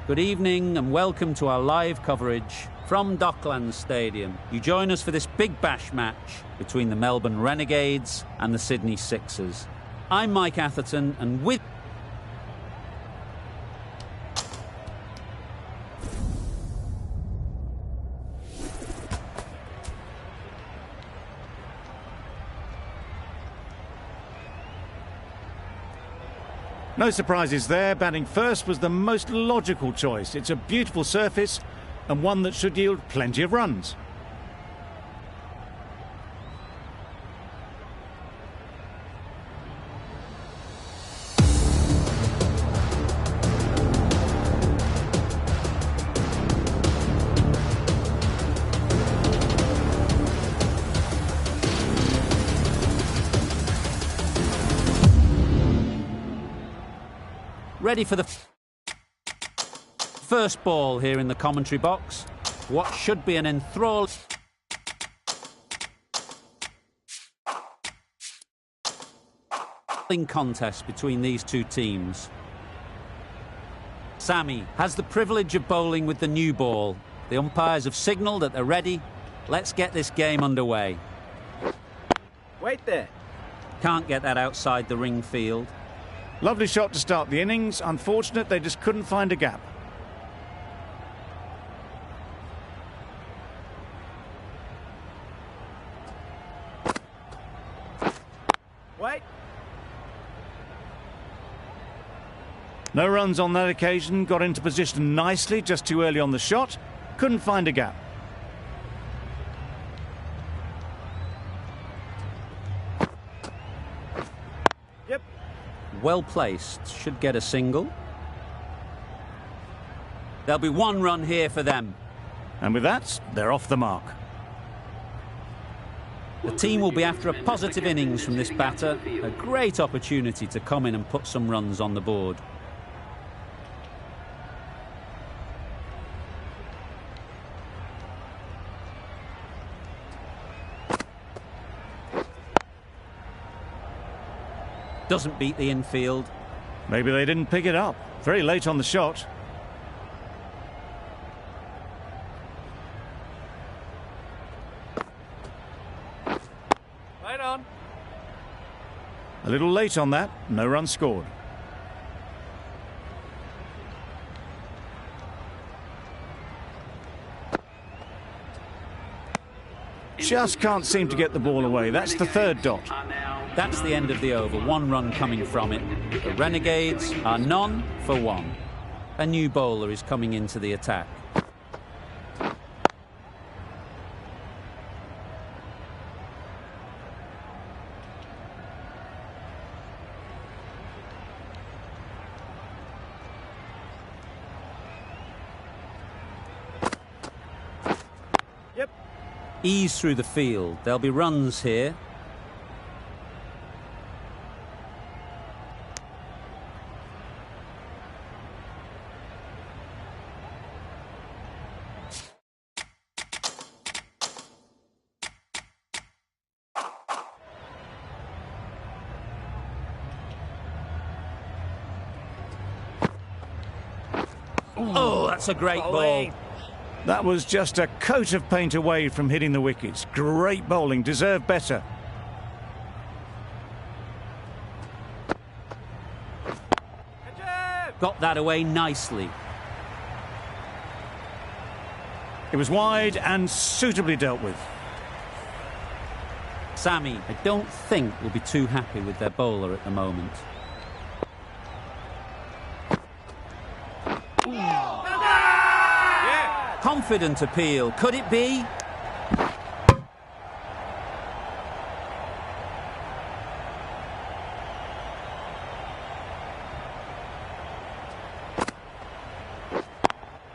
Good evening and welcome to our live coverage from Docklands Stadium. You join us for this big bash match between the Melbourne Renegades and the Sydney Sixers. I'm Mike Atherton, and with no surprises there. Batting first was the most logical choice. It's a beautiful surface and one that should yield plenty of runs. ready for the first ball here in the commentary box. What should be an enthralling contest between these two teams. Sammy has the privilege of bowling with the new ball. The umpires have signalled that they're ready. Let's get this game underway. Wait there. Can't get that outside the ring field. Lovely shot to start the innings. Unfortunate they just couldn't find a gap. Wait. No runs on that occasion. Got into position nicely, just too early on the shot. Couldn't find a gap. Well placed, should get a single. There'll be one run here for them. And with that, they're off the mark. The team will be after a positive innings from this batter. A great opportunity to come in and put some runs on the board. Doesn't beat the infield. Maybe they didn't pick it up. Very late on the shot. Right on. A little late on that. No run scored. Just can't seem to get the ball away. That's the third dot. That's the end of the over. One run coming from it. The Renegades are none for one. A new bowler is coming into the attack. Yep. Ease through the field. There'll be runs here. Oh, that's a great ball. That was just a coat of paint away from hitting the wickets. Great bowling, deserved better. Got that away nicely. It was wide and suitably dealt with. Sammy, I don't think will be too happy with their bowler at the moment. Yeah. Confident appeal. Could it be?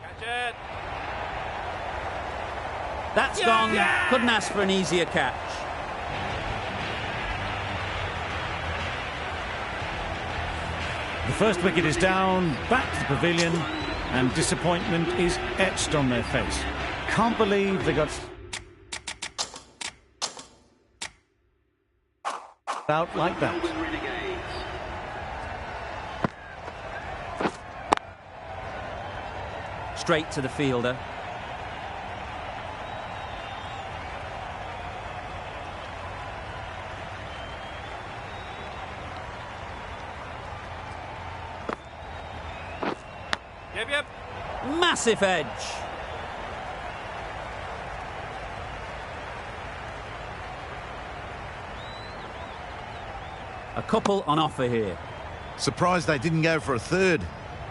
Catch it. That's gone. Couldn't ask for an easier catch. The first wicket is down, back to the pavilion, and disappointment is etched on their face. Can't believe they got out like that. straight to the fielder. Yep. Massive edge. A couple on offer here. Surprised they didn't go for a third.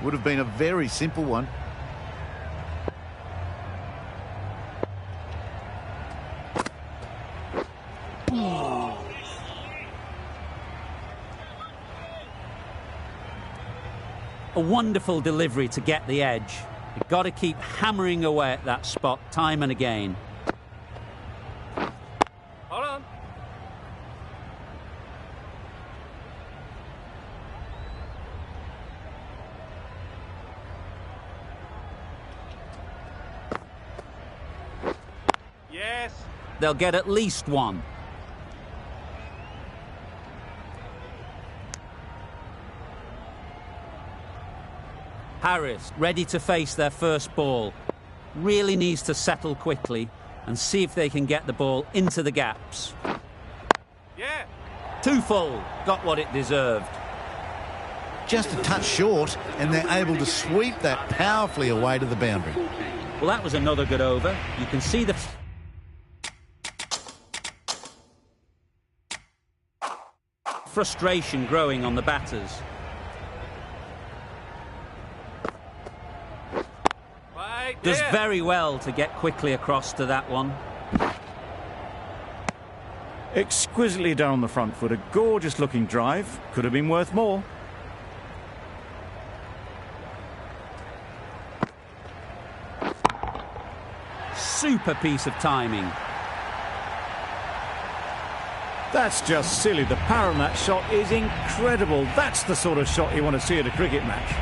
Would have been a very simple one. A wonderful delivery to get the edge. You've got to keep hammering away at that spot time and again. Hold on. Yes. They'll get at least one. Harris ready to face their first ball. Really needs to settle quickly and see if they can get the ball into the gaps. Yeah. Too full. Got what it deserved. Just a touch short, and they're able to sweep that powerfully away to the boundary. Well, that was another good over. You can see the frustration growing on the batters. Does very well to get quickly across to that one. Exquisitely down the front foot, a gorgeous looking drive. Could have been worth more. Super piece of timing. That's just silly. The power on that shot is incredible. That's the sort of shot you want to see at a cricket match.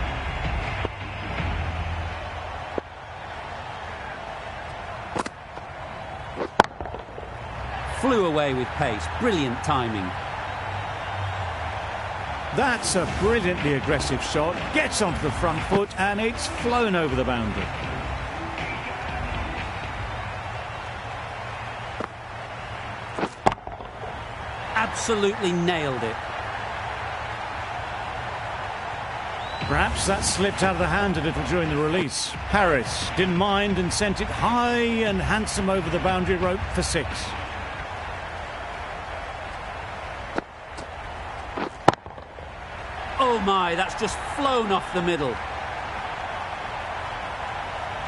Flew away with pace. Brilliant timing. That's a brilliantly aggressive shot. Gets onto the front foot and it's flown over the boundary. Absolutely nailed it. Perhaps that slipped out of the hand a little during the release. Harris didn't mind and sent it high and handsome over the boundary rope for 6. Oh my, that's just flown off the middle.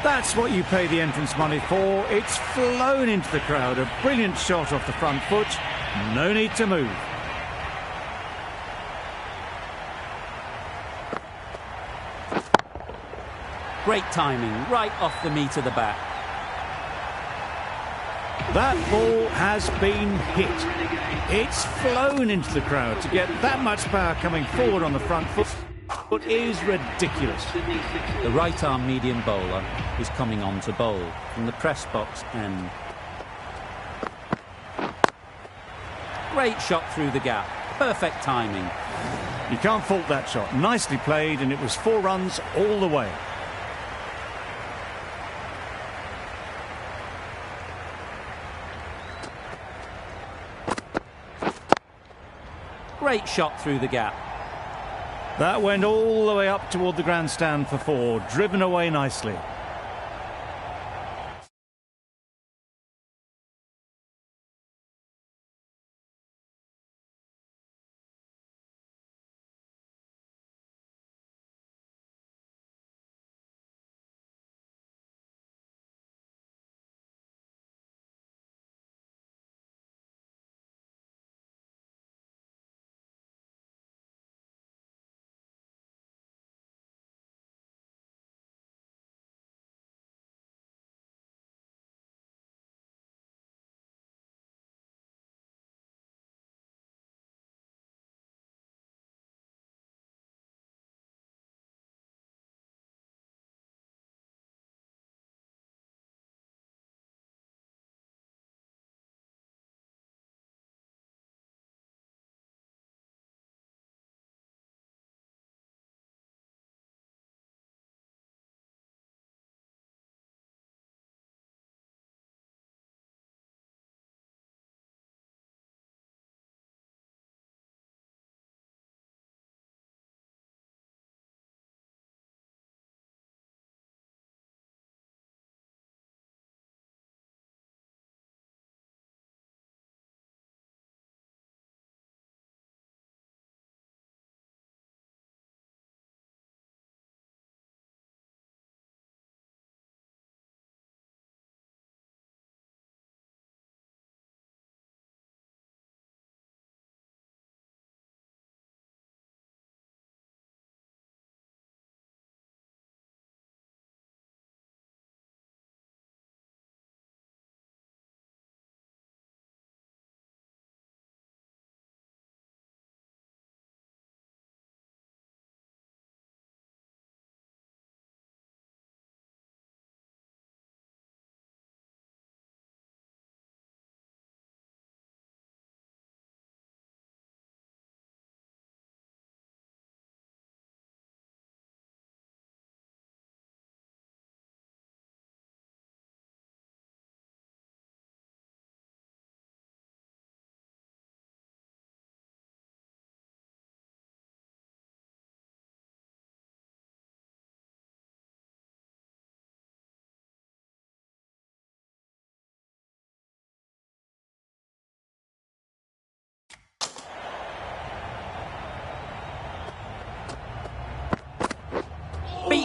That's what you pay the entrance money for. It's flown into the crowd. A brilliant shot off the front foot. No need to move. Great timing, right off the meat of the bat. That ball has been hit. It's flown into the crowd. To get that much power coming forward on the front foot is ridiculous. The right-arm medium bowler is coming on to bowl from the press box end. Great shot through the gap. Perfect timing. You can't fault that shot. Nicely played, and it was 4 runs all the way. Great shot through the gap. That went all the way up toward the grandstand for 4, driven away nicely.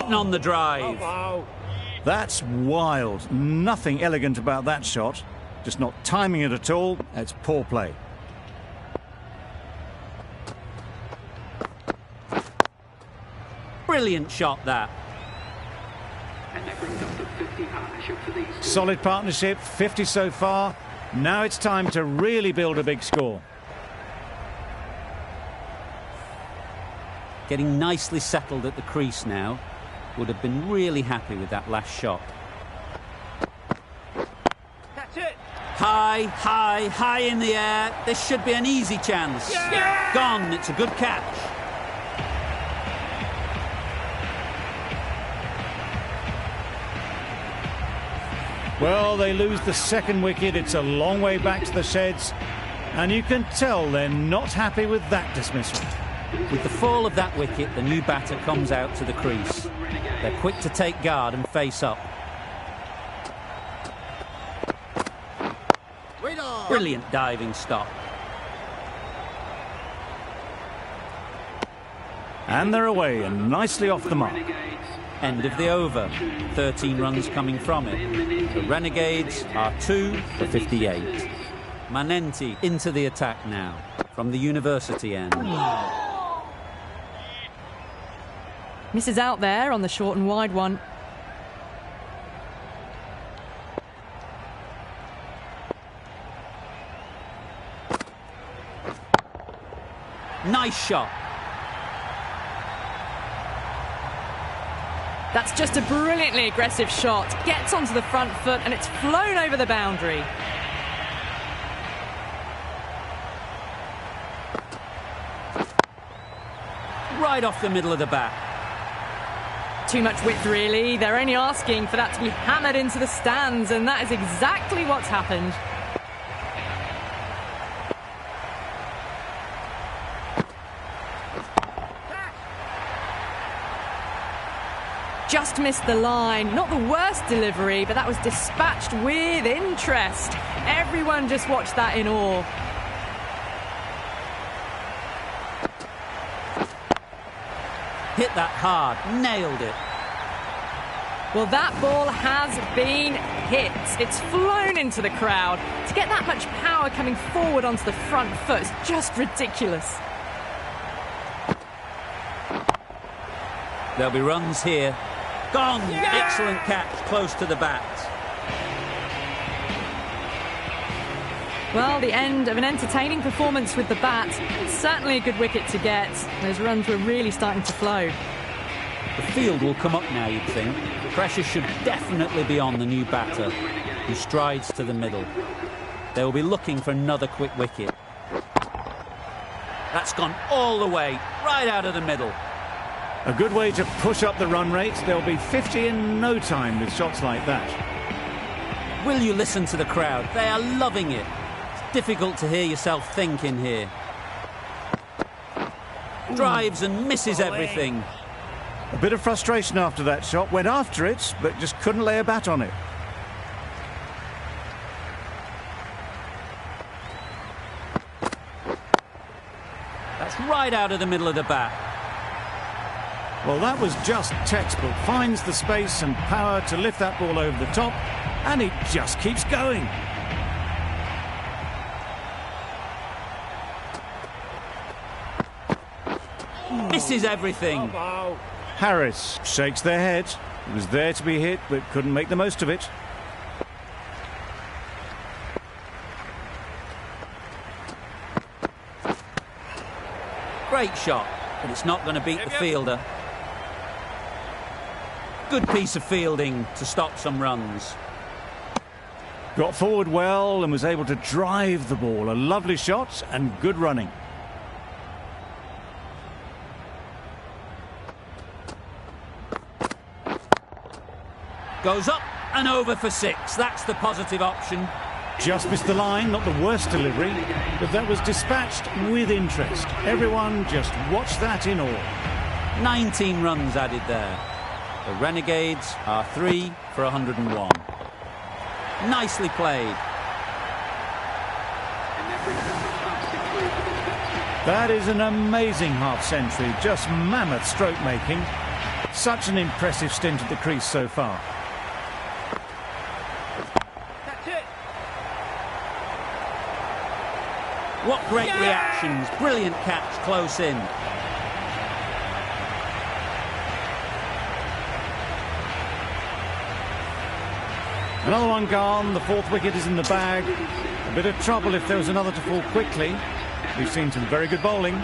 Hitting on the drive. That's wild. Nothing elegant about that shot. Just not timing it at all. It's poor play. Brilliant shot, that. Solid partnership, 50 so far. Now it's time to really build a big score. Getting nicely settled at the crease now. Would have been really happy with that last shot. Catch it. High, high, high in the air. This should be an easy chance. Yeah! Gone. It's a good catch. Well, they lose the second wicket. It's a long way back to the sheds. And you can tell they're not happy with that dismissal. With the fall of that wicket, the new batter comes out to the crease. They're quick to take guard and face up. Brilliant diving stop. And they're away and nicely off the mark. End of the over. 13 runs coming from it. The Renegades are 2 for 58. Manenti into the attack now from the university end. Misses out there on the short and wide one. Nice shot. That's just a brilliantly aggressive shot. Gets onto the front foot and it's flown over the boundary. Right off the middle of the bat. Too much width, really. They're only asking for that to be hammered into the stands, and that is exactly what's happened. Just missed the line. Not the worst delivery, but that was dispatched with interest. Everyone just watched that in awe. Hit that hard. Nailed it. Well, that ball has been hit. It's flown into the crowd. To get that much power coming forward onto the front foot is just ridiculous. There'll be runs here. Gone! Yeah! Excellent catch, close to the bat. Well, the end of an entertaining performance with the bat. Certainly a good wicket to get. Those runs were really starting to flow. The field will come up now, you'd think. Pressure should definitely be on the new batter, who strides to the middle. They will be looking for another quick wicket. That's gone all the way, right out of the middle. A good way to push up the run rate. They'll be 50 in no time with shots like that. Will you listen to the crowd? They are loving it. It's difficult to hear yourself think in here. Drives and misses everything. A bit of frustration after that shot. Went after it, but just couldn't lay a bat on it. That's right out of the middle of the bat. Well, that was just textbook. Finds the space and power to lift that ball over the top, and it just keeps going. Misses everything. Harris shakes their head. It was there to be hit, but couldn't make the most of it. Great shot, but it's not going to beat the fielder. Good piece of fielding to stop some runs. Got forward well and was able to drive the ball. A lovely shot and good running. Goes up and over for 6. That's the positive option. Just missed the line, not the worst delivery, but that was dispatched with interest. Everyone just watched that in awe. 19 runs added there. The Renegades are 3 for 101. Nicely played. That is an amazing half-century, just mammoth stroke making. Such an impressive stint at the crease so far. That's it. What great reactions. Brilliant catch close in. Another one gone. The fourth wicket is in the bag. A bit of trouble if there was another to fall quickly. We've seen some very good bowling.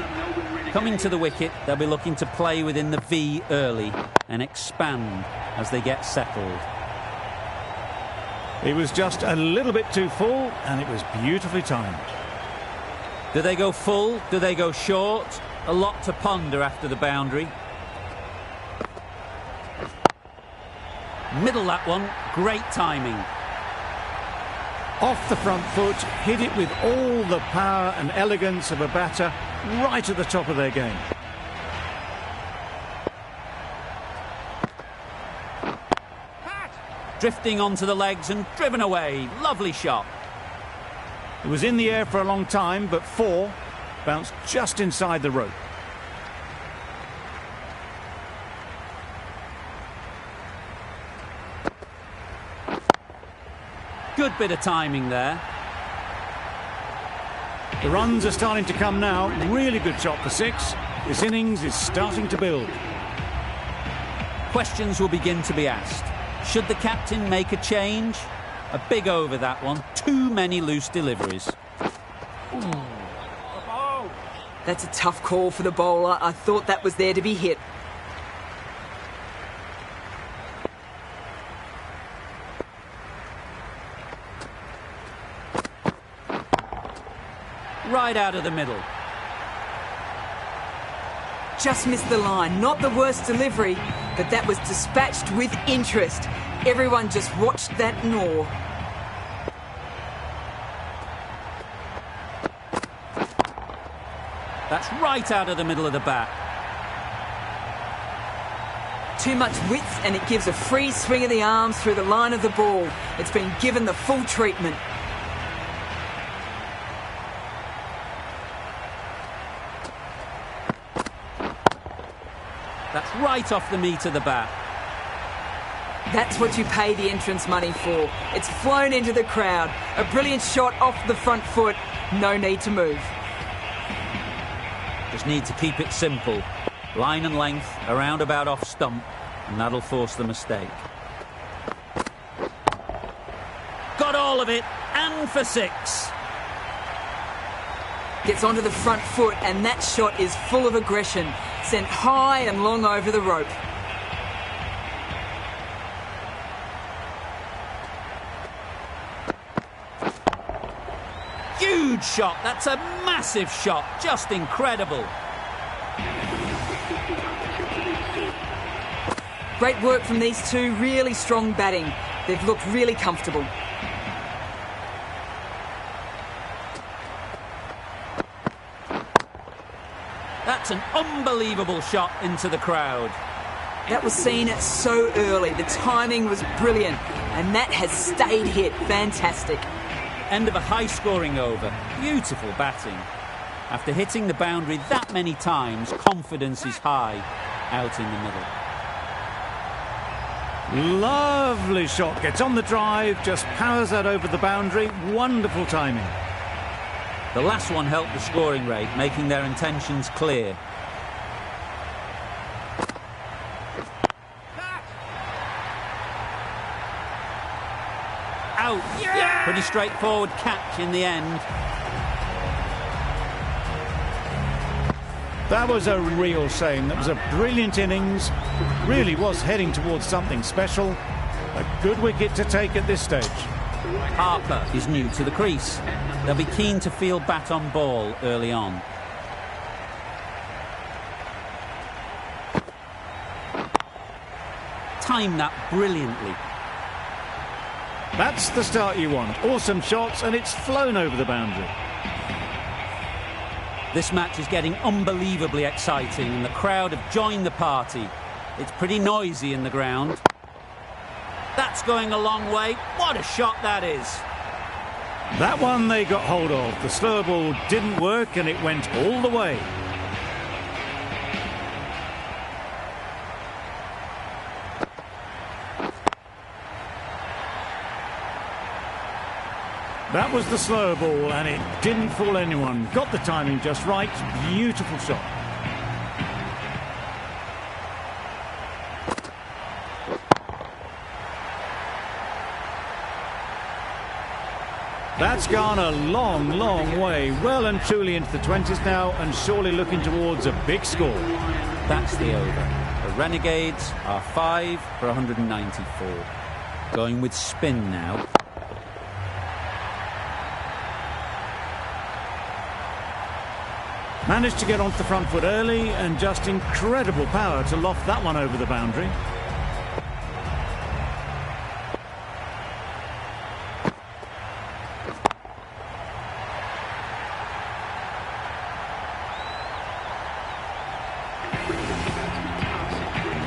Coming to the wicket, they'll be looking to play within the V early and expand as they get settled. It was just a little bit too full, and it was beautifully timed. Do they go full? Do they go short? A lot to ponder after the boundary. Middle that one. Great timing. Off the front foot, hit it with all the power and elegance of a batter right at the top of their game. Drifting onto the legs and driven away. Lovely shot. It was in the air for a long time, but four bounced just inside the rope. Good bit of timing there. The runs are starting to come now. Really good shot for six. This innings is starting to build. Questions will begin to be asked. Should the captain make a change? A big over that one. Too many loose deliveries. That's a tough call for the bowler. I thought that was there to be hit. Right out of the middle. Just missed the line. Not the worst delivery, but that was dispatched with interest. Everyone just watched that gnaw. That's right out of the middle of the bat. Too much width and it gives a free swing of the arms through the line of the ball. It's been given the full treatment. That's right off the meat of the bat. That's what you pay the entrance money for. It's flown into the crowd. A brilliant shot off the front foot. No need to move. Just need to keep it simple. Line and length, around about off stump, and that'll force the mistake. Got all of it, and for six. Gets onto the front foot, and that shot is full of aggression. Sent high and long over the rope. Huge shot. That's a massive shot. Just incredible. Great work from these two. Really strong batting. They've looked really comfortable. That's an unbelievable shot into the crowd. That was seen so early. The timing was brilliant. And that has stayed hit. Fantastic. End of a high-scoring over. Beautiful batting. After hitting the boundary that many times, confidence is high out in the middle. Lovely shot. Gets on the drive, just powers that over the boundary. Wonderful timing. The last one helped the scoring rate, making their intentions clear. Out. Yeah! Pretty straightforward catch in the end. That was a real shame. That was a brilliant innings. Really was heading towards something special. A good wicket to take at this stage. Harper is new to the crease. They'll be keen to feel bat on ball early on. Time that brilliantly. That's the start you want. Awesome shots, and it's flown over the boundary. This match is getting unbelievably exciting, and the crowd have joined the party. It's pretty noisy in the ground. That's going a long way. What a shot that is. That one they got hold of. The slower ball didn't work, and it went all the way. That was the slow ball, and it didn't fool anyone. Got the timing just right. Beautiful shot. That's gone a long, long way. Well and truly into the 20s now, and surely looking towards a big score. That's the over. The Renegades are 5 for 194. Going with spin now. Managed to get onto the front foot early, and just incredible power to loft that one over the boundary.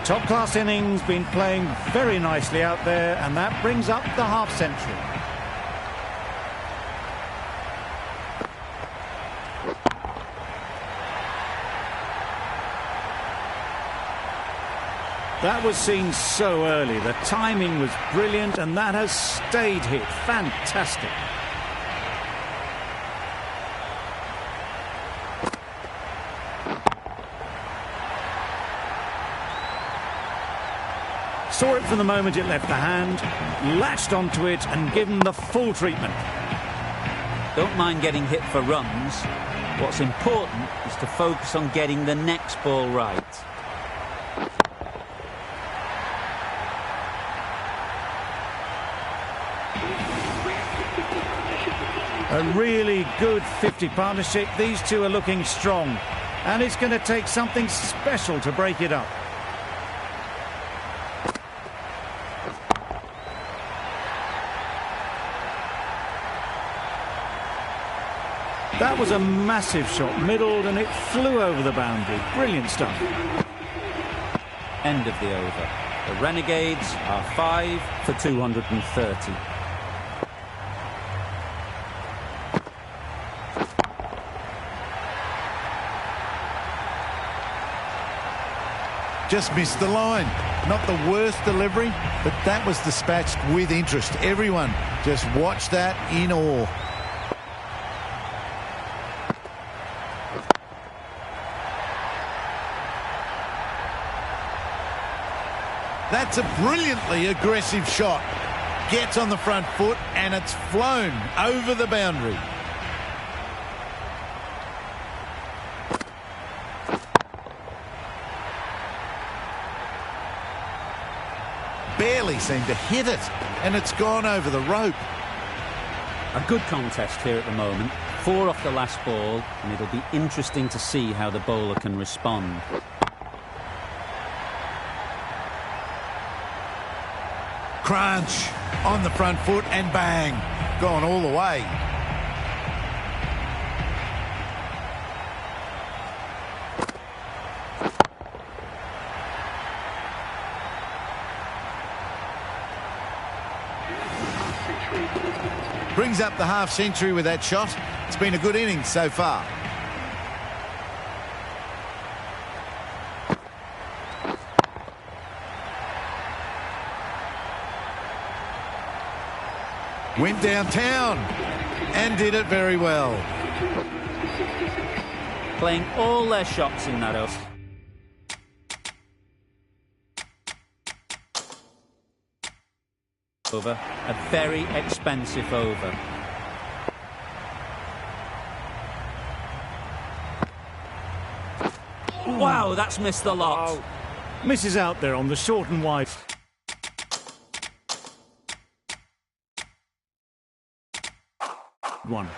Top-class innings, been playing very nicely out there, and that brings up the half-century. That was seen so early. The timing was brilliant, and that has stayed hit. Fantastic. Saw it from the moment it left the hand, latched onto it and given the full treatment. Don't mind getting hit for runs. What's important is to focus on getting the next ball right. A really good 50 partnership. These two are looking strong, and it's going to take something special to break it up. That was a massive shot, middled, and it flew over the boundary. Brilliant stuff. End of the over. The Renegades are 5 for 230. Just missed the line. Not the worst delivery, but that was dispatched with interest. Everyone just watched that in awe. That's a brilliantly aggressive shot. Gets on the front foot, and it's flown over the boundary. Barely seemed to hit it, and it's gone over the rope. A good contest here at the moment. 4 off the last ball, and it'll be interesting to see how the bowler can respond. Crunch on the front foot, and bang, gone all the way. Brings up the half century with that shot. It's been a good innings so far. Went downtown and did it very well. Playing all their shots in that over. A very expensive over. Wow, that's missed the lot. Oh. Misses out there on the short and wide. One.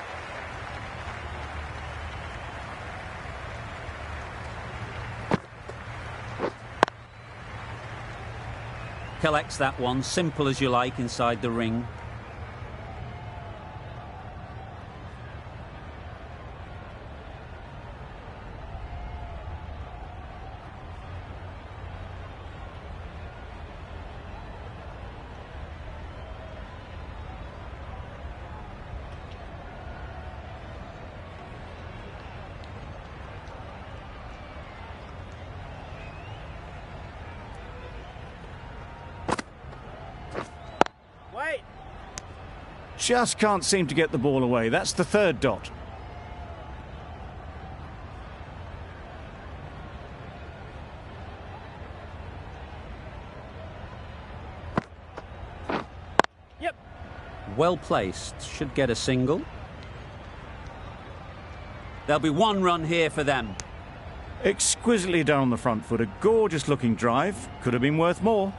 Collects that one, simple as you like, inside the ring. Wait! Just can't seem to get the ball away. That's the third dot. Yep. Well placed. Should get a single. There'll be one run here for them. Exquisitely done on the front foot. A gorgeous looking drive. Could have been worth more.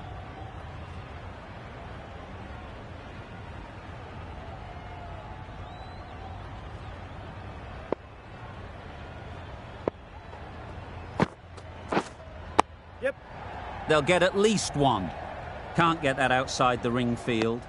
Yep. They'll get at least one. Can't get that outside the ring field.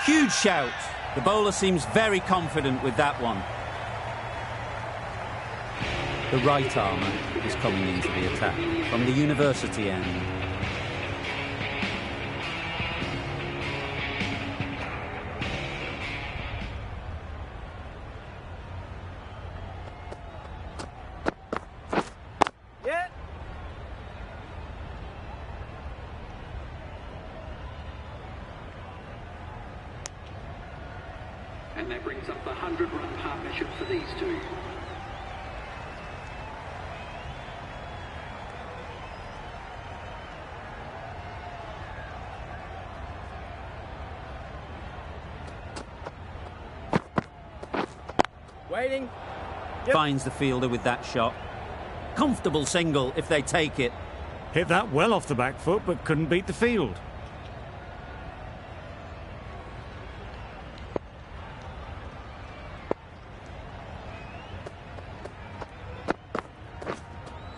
Huge shout. The bowler seems very confident with that one. The right armour is coming into the attack from the university end. Yeah. And that brings up the 100-run partnership for these two. Waiting. Finds the fielder with that shot. Comfortable single if they take it. Hit that well off the back foot, but couldn't beat the field.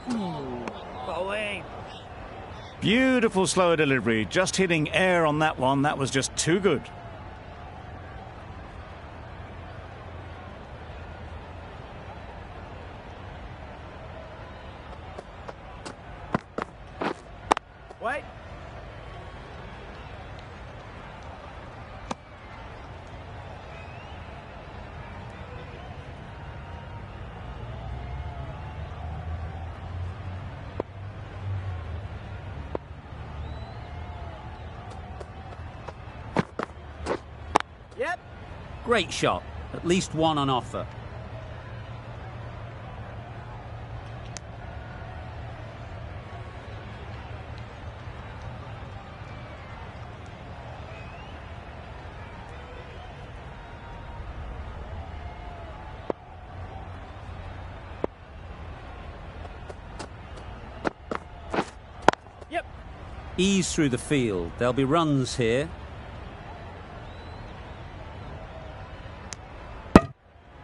Bowling. Beautiful slower delivery. Just hitting air on that one. That was just too good. Wait. Yep. Great shot. At least one on offer. Yep. Ease through the field. There'll be runs here.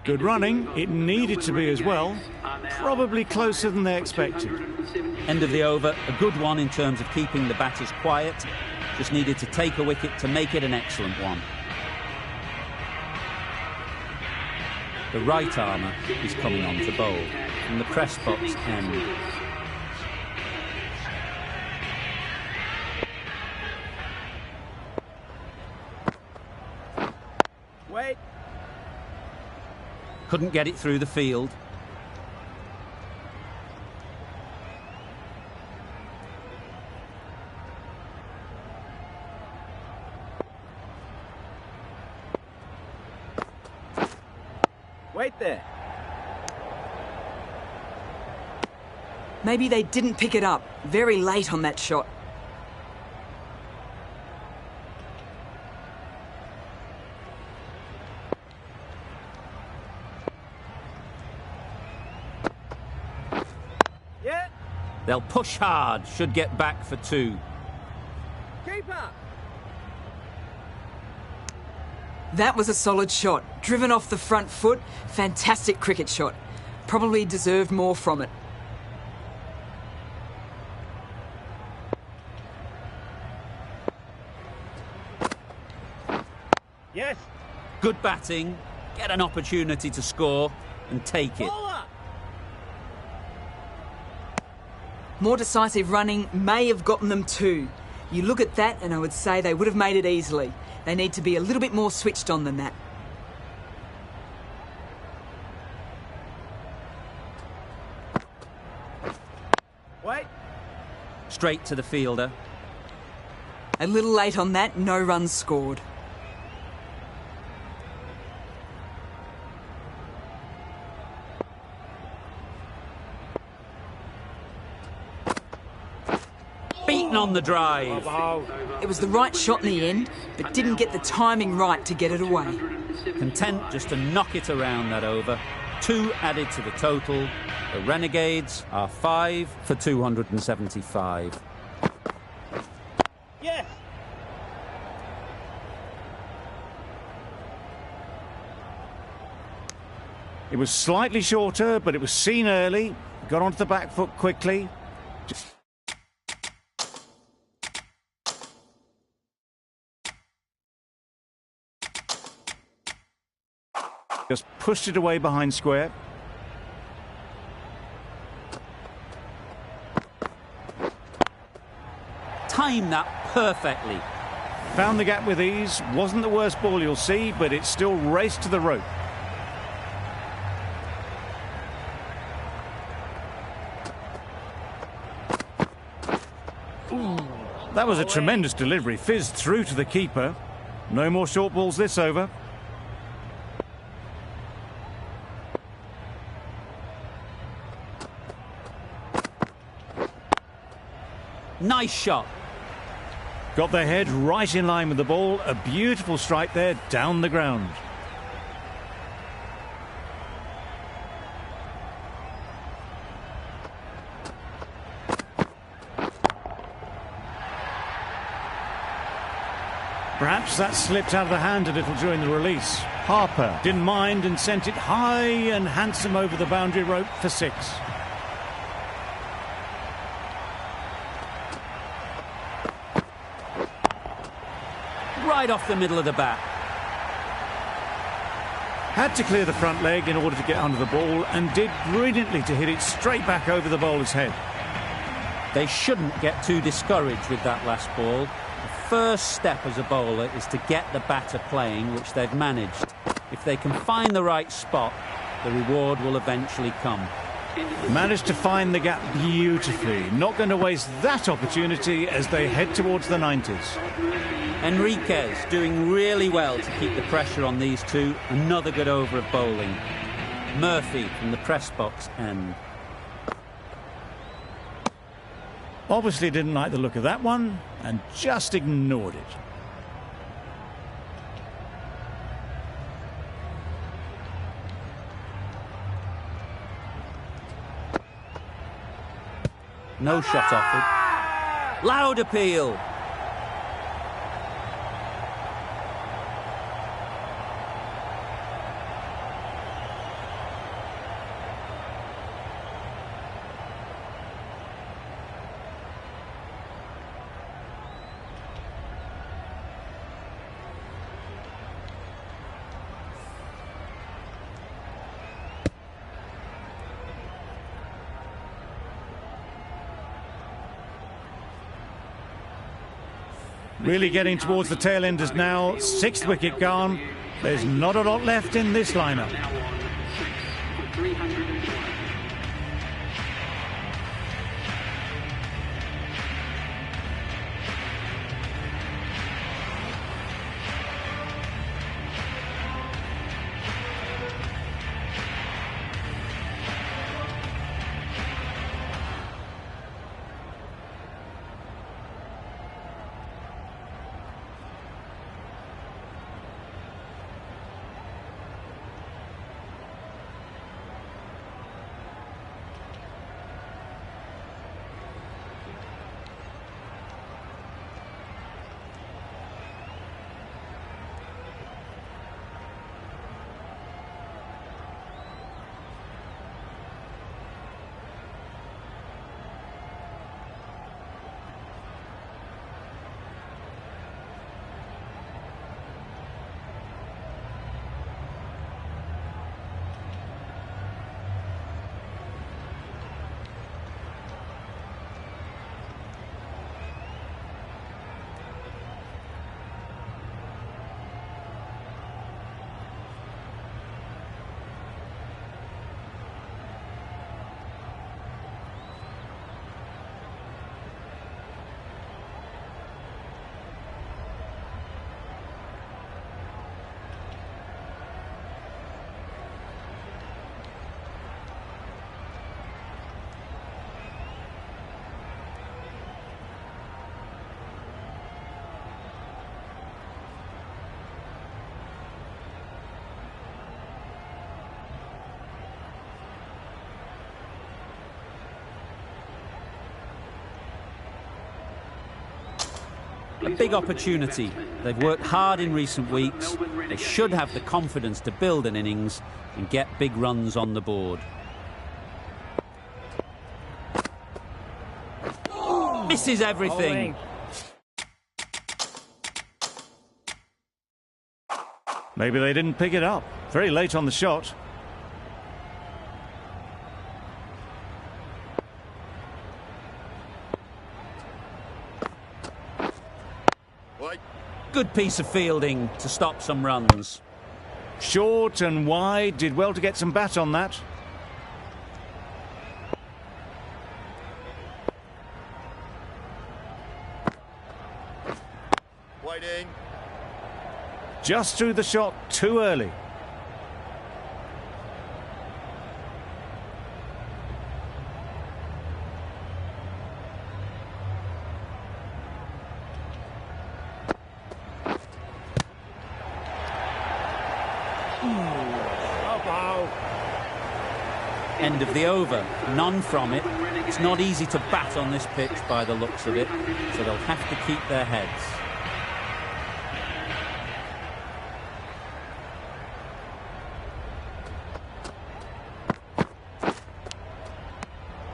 Good running. It needed to be as well. Probably closer than they expected. End of the over. A good one in terms of keeping the batters quiet. Just needed to take a wicket to make it an excellent one. The right armour is coming on to bowl from the press box end. Wait. Couldn't get it through the field. Wait there. Maybe they didn't pick it up. Very late on that shot. Yeah. They'll push hard. Should get back for two. Keeper. That was a solid shot. Driven off the front foot. Fantastic cricket shot. Probably deserved more from it. Yes. Good batting. Get an opportunity to score and take it. Bowler. More decisive running may have gotten them too. You look at that and I would say they would have made it easily. They need to be a little bit more switched on than that. Wait. Straight to the fielder. A little late on that, no runs scored. Beaten on the drive. It was the right shot in the end, but didn't get the timing right to get it away. Content just to knock it around that over. 2 added to the total. The Renegades are 5 for 275. Yes. It was slightly shorter, but it was seen early. Got onto the back foot quickly. Just pushed it away behind square. Timed that perfectly. Found the gap with ease. Wasn't the worst ball you'll see, but it still raced to the rope. That was a tremendous delivery. Fizzed through to the keeper. No more short balls this over. Nice shot. Got their head right in line with the ball. A beautiful strike there down the ground. Perhaps that slipped out of the hand a little during the release. Harper didn't mind and sent it high and handsome over the boundary rope for 6. Right off the middle of the bat. Had to clear the front leg in order to get under the ball and did brilliantly to hit it straight back over the bowler's head. They shouldn't get too discouraged with that last ball. The first step as a bowler is to get the batter playing, which they've managed. If they can find the right spot, the reward will eventually come. Managed to find the gap beautifully. Not going to waste that opportunity as they head towards the 90s. Enriquez doing really well to keep the pressure on these two. Another good over of bowling. Murphy from the press box end. Obviously didn't like the look of that one and just ignored it. No shot offered. Loud appeal. Really getting towards the tail enders now. 6th wicket gone. There's not a lot left in this lineup. A big opportunity. They've worked hard in recent weeks. They should have the confidence to build an innings and get big runs on the board. Misses everything. Maybe they didn't pick it up. Very late on the shot. Good piece of fielding to stop some runs. Short and wide, did well to get some bat on that. Waiting. Just threw the shot too early. End of the over. None from it. It's not easy to bat on this pitch by the looks of it, so they'll have to keep their heads.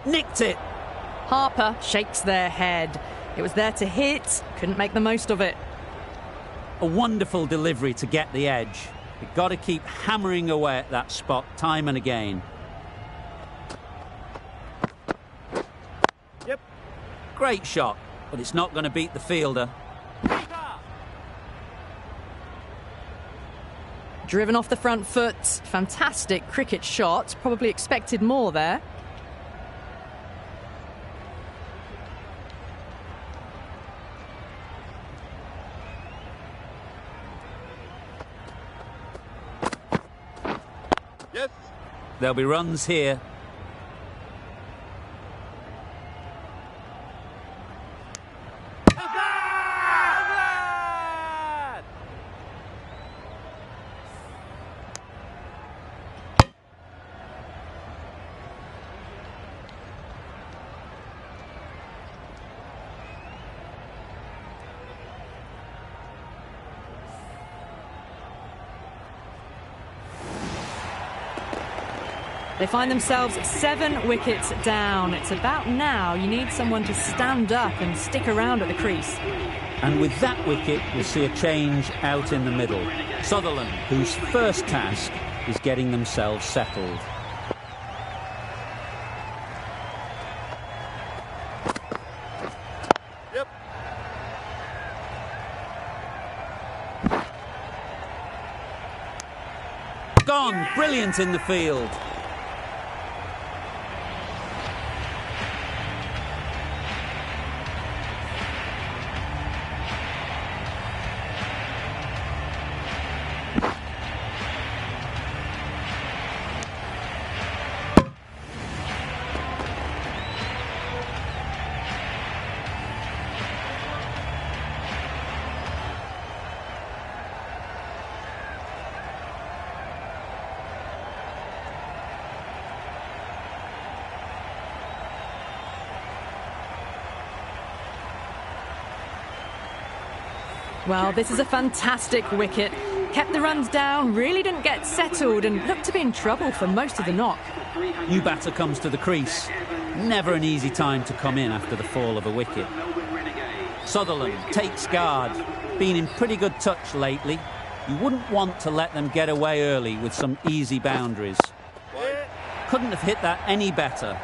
Nicked it. Harper shakes their head. It was there to hit, couldn't make the most of it. A wonderful delivery to get the edge. You've got to keep hammering away at that spot time and again. Yep. Great shot, but it's not going to beat the fielder. Driven off the front foot. Fantastic cricket shot. Probably expected more there. Yes. There'll be runs here. They find themselves 7 wickets down. It's about now you need someone to stand up and stick around at the crease. And with that wicket, we'll see a change out in the middle. Sutherland, whose first task is getting themselves settled. Yep. Gone, brilliant in the field. Well, this is a fantastic wicket. Kept the runs down, really didn't get settled and looked to be in trouble for most of the knock. New batter comes to the crease. Never an easy time to come in after the fall of a wicket. Sutherland takes guard. Been in pretty good touch lately. You wouldn't want to let them get away early with some easy boundaries. Couldn't have hit that any better.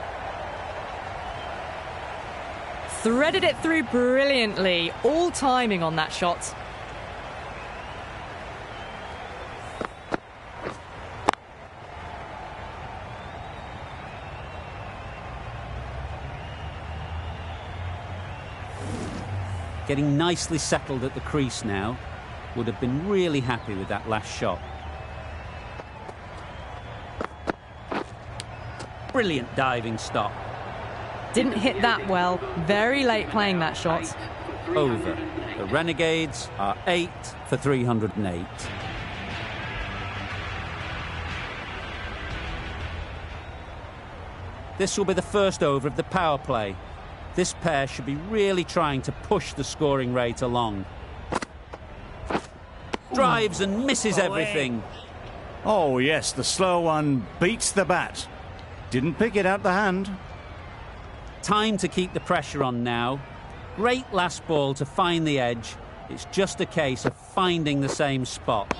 Threaded it through brilliantly. All timing on that shot. Getting nicely settled at the crease now. Would have been really happy with that last shot. Brilliant diving stop. Didn't hit that well. Very late playing that shot. Over. The Renegades are 8 for 308. This will be the first over of the power play. This pair should be really trying to push the scoring rate along. Drives and misses everything. Oh, yes, the slow one beats the bat. Didn't pick it out the hand. Time to keep the pressure on now. Great last ball to find the edge. It's just a case of finding the same spot.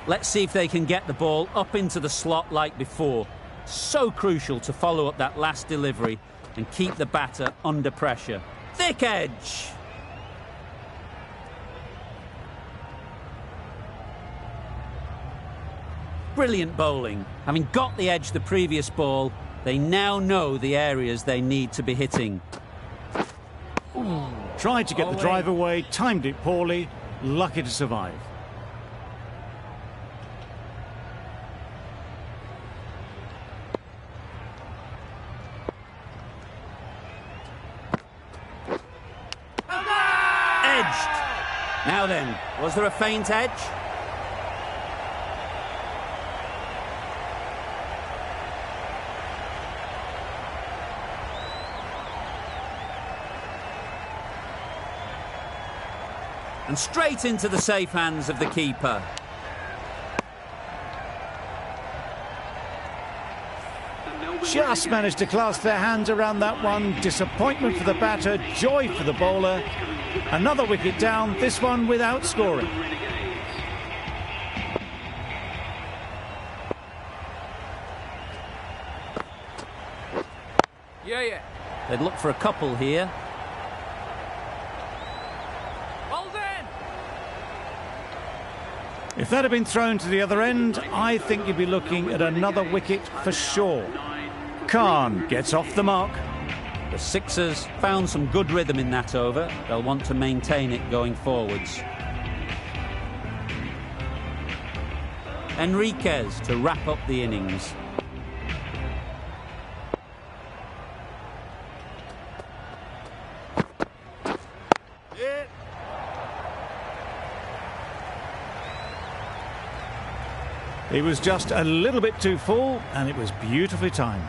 Let's see if they can get the ball up into the slot like before. So crucial to follow up that last delivery and keep the batter under pressure. Thick edge. Brilliant bowling. Having got the edge the previous ball, they now know the areas they need to be hitting. Tried to get the drive away, timed it poorly, lucky to survive. Now then, was there a faint edge? And straight into the safe hands of the keeper. Just managed to clasp their hands around that one. Disappointment for the batter, joy for the bowler. Another wicket down, this one without scoring. Yeah. They'd look for a couple here. Ball's in! If that had been thrown to the other end, I think you'd be looking at another wicket for sure. Khan gets off the mark. The Sixers found some good rhythm in that over. They'll want to maintain it going forwards. Enriquez to wrap up the innings. He was just a little bit too full, and it was beautifully timed.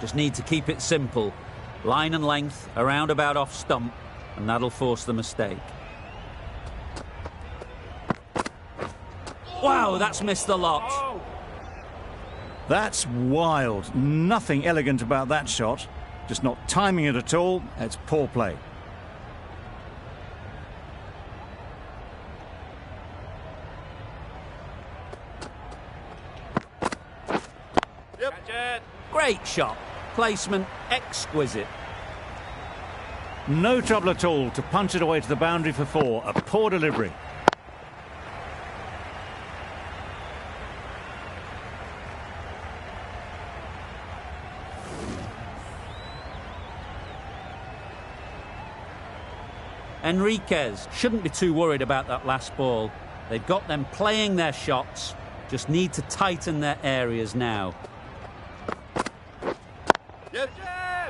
Just need to keep it simple. Line and length, around about off stump, and that'll force the mistake. Wow, that's missed the lot. That's wild. Nothing elegant about that shot. Just not timing it at all. It's poor play. Great shot. Placement exquisite. No trouble at all to punch it away to the boundary for four. A poor delivery. Enriquez shouldn't be too worried about that last ball. They've got them playing their shots, just need to tighten their areas now.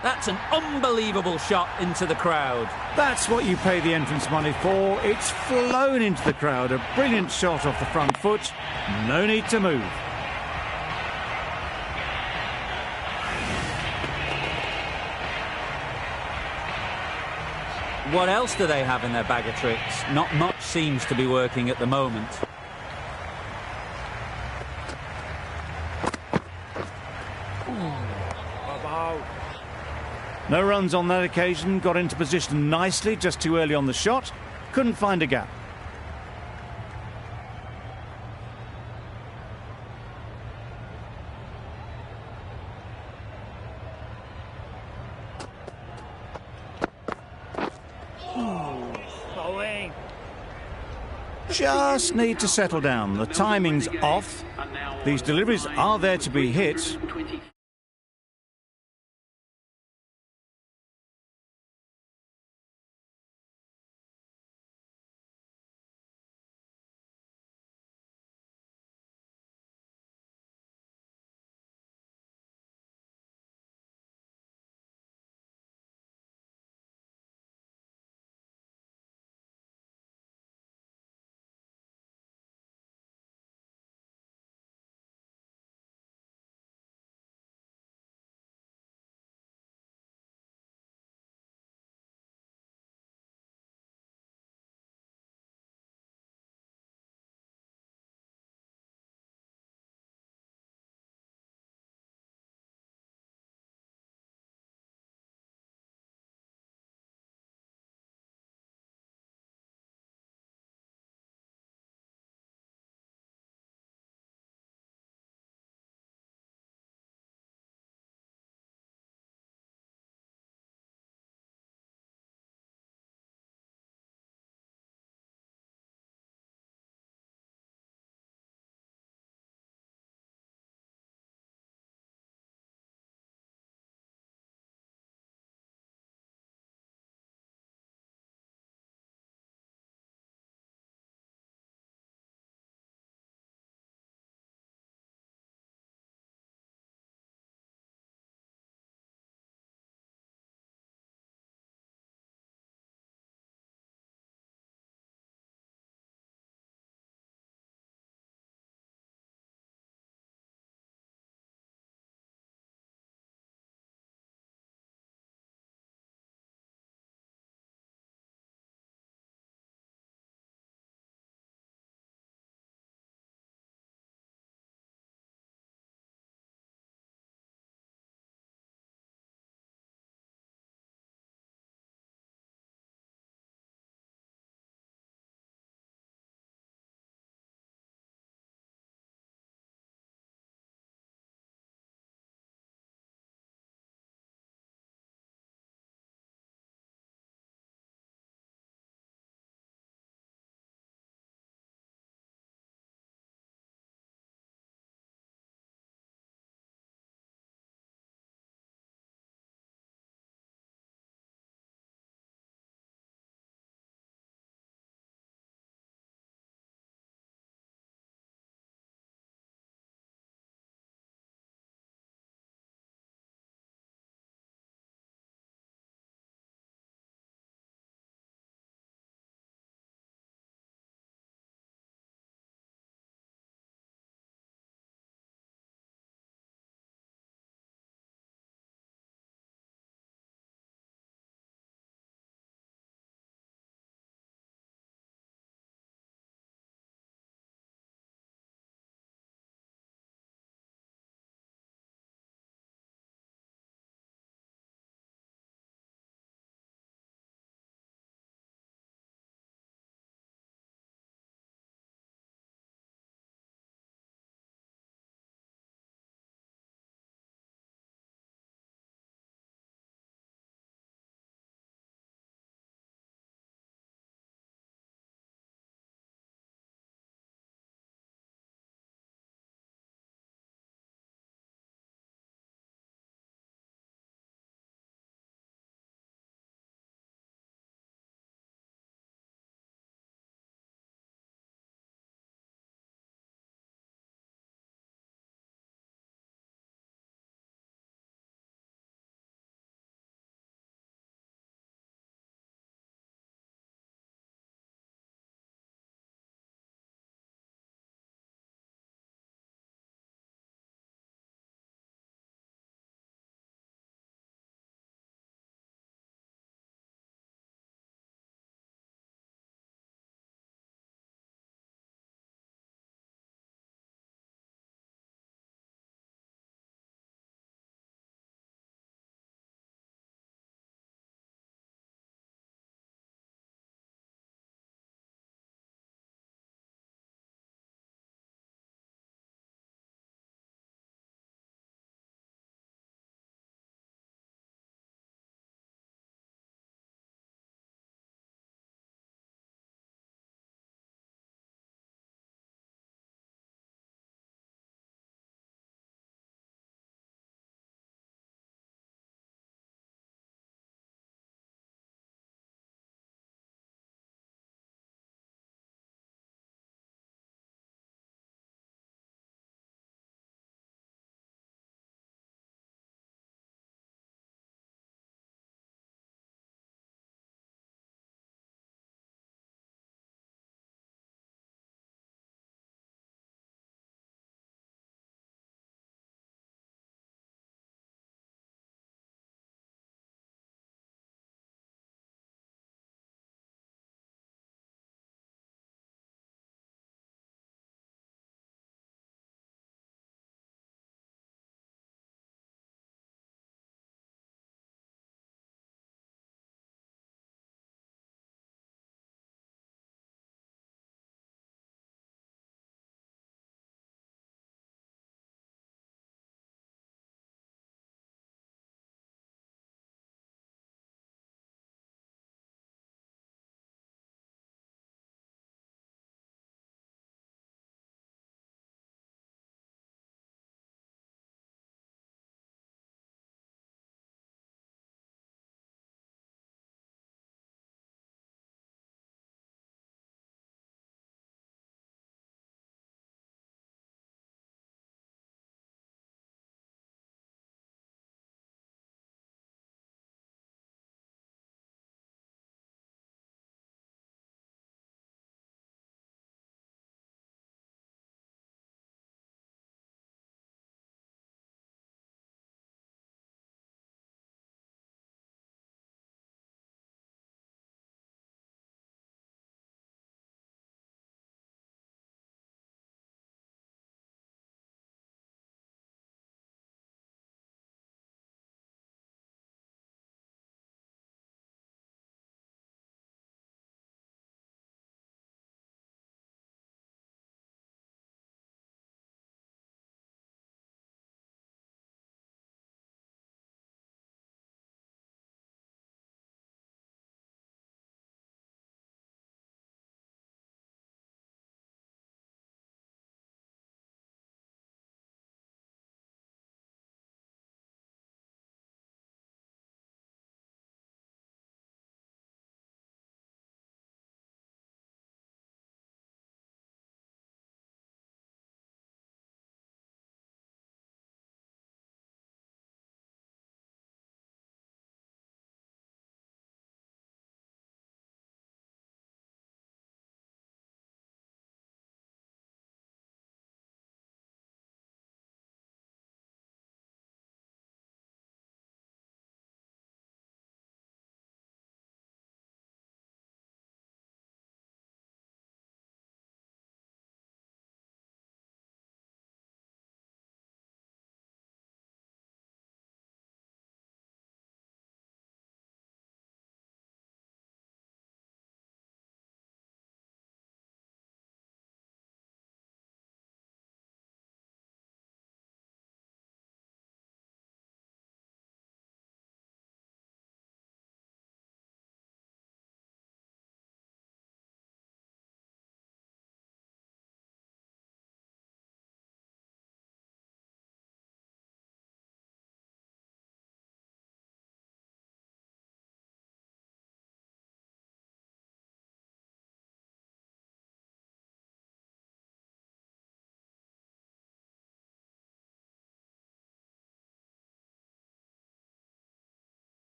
That's an unbelievable shot into the crowd. That's what you pay the entrance money for. It's flown into the crowd. A brilliant shot off the front foot. No need to move. What else do they have in their bag of tricks? Not much seems to be working at the moment. No runs on that occasion. Got into position nicely, just too early on the shot. Couldn't find a gap. just need to settle down. The timing's off. These deliveries are there to be hit.